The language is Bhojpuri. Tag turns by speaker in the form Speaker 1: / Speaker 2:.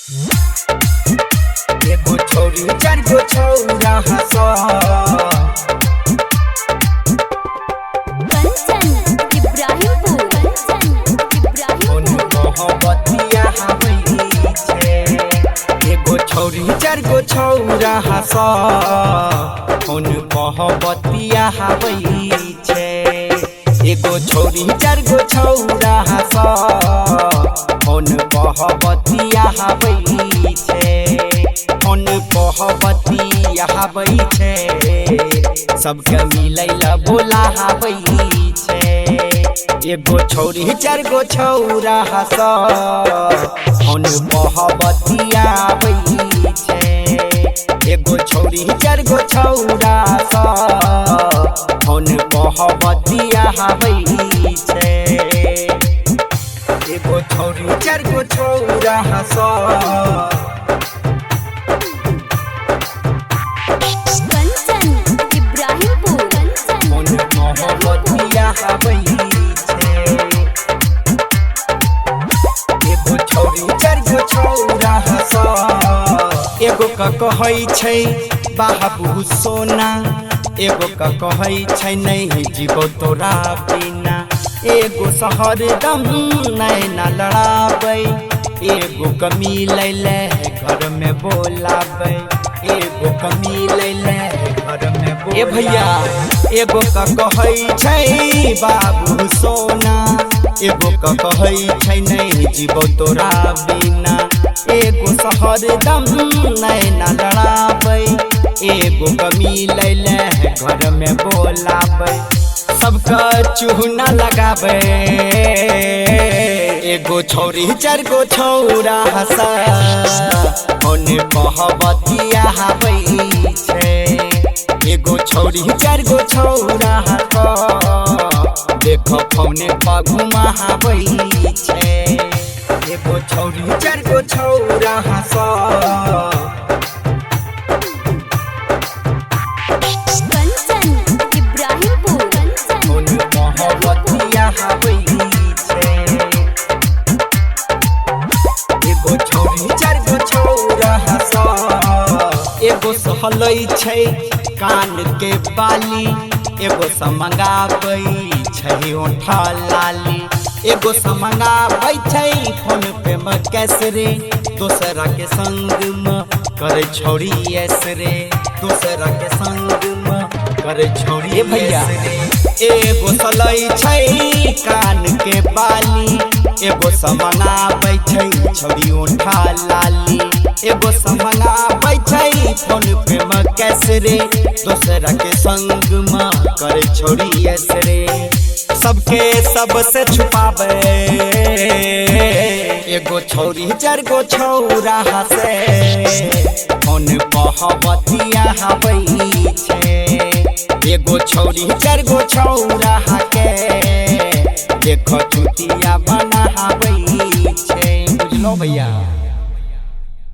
Speaker 1: एगो छोरी चार गो छौरा हंसा छोरी चार गो छौरा हंसा फोन बतिया हबै छे। एगो छोरी चार गो छौरा हंसा फोन बतिया हबै छे। फोन बतिया हबै छे सबके मिलैला बोला हबै छे। एगो छोरी चार गो छौरा हंसा फोन बतिया हबै छे। एगो छोरी चार गो छौरा सा फोन बतिया हबै छे। एगो छोरी चार गो छौरा सा फोन बतिया हबै छे। एगो छोरी चार गो छौरा सा एगो का कहै छै बाबू सोना, एगो का कहै छै नहीं जीवो तोरा बिना। एगो शहर दम नैना लड़ाबै, एगो कमी लैले घर में बोलाबै। एगो कमी लैले घर में बोलाबै। ए भैया एगो का कहै छै बाबू सोना, एगो का कहै छै नहीं जीवो तोरा बिना। एगो शहर दम नैना लड़ाबै, एगो कमी लैले घर में बोलाबै। सबका चूना लगाबै एगो छोरी चार गो छौरा हंसा फोन बतिया हबै छे। एगो छोरी चार गो छौरा हंसा देखो फोने पर घुमा हबै छे। एगो छोरी चार गो छौरा हंसा फोन बतिया हबै छे। एगो छोरी चार गो छौरा हंसा एगो सहलै छै कान के बाली, एगो समंगाबै छै ओठा लाली। एगो समंगाबै छै फोन पे में कैसरे दोसरा के संग में करे छोरी ऐसरे। दोसरा के संग में करे छोरी भैया। एगो सलै छै कान के बाली, एगो समंगाबै छै छोरी ओठा लाली। एगो समंगाबै छै फोन पे में कैसरे दोसरा के संग में करे छोरी ऐसरे। सबके सबसे छुपावे एगो छोरी चार गो छौरा हंसे फोन बतिया हबै छे। एगो छोरी चार गो छौरा के देखो चुतिया बना हबै छे। बुझलो भैया।